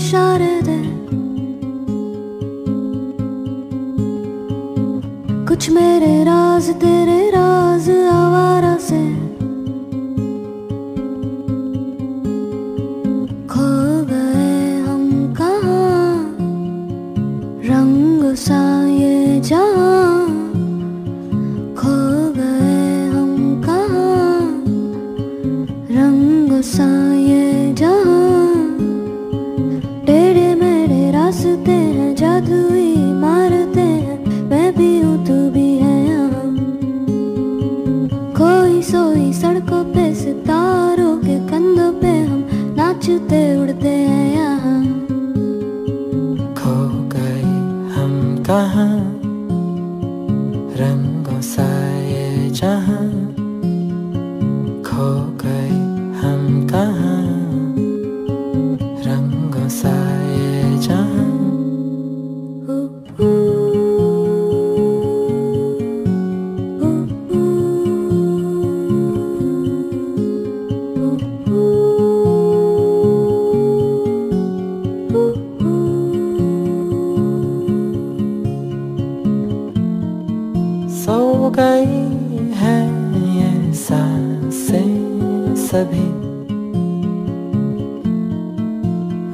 इशारे दे, कुछ मेरे राज तेरे राज आवारा से खो गए हम कहाँ, रंग सा ये जहाँ खो गए हम कहाँ, रंग सा ये जहाँ। टेढ़े मेढ़े रास्ते हैं, जादुई मारते हैं, मैं भी हूँ तू भी है यहाँ। खोई सोई सड़कों पे सितारों के कंधों पे हम नाचते उड़ते हैं यहाँ। खो गए हम कहाँ, रंगों सा ये जहाँ खो गए हम कहाँ, रंगों सा ये जहाँ। सो गई है ये सांसें सभी,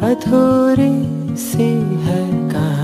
अधूरी सी है कहानी।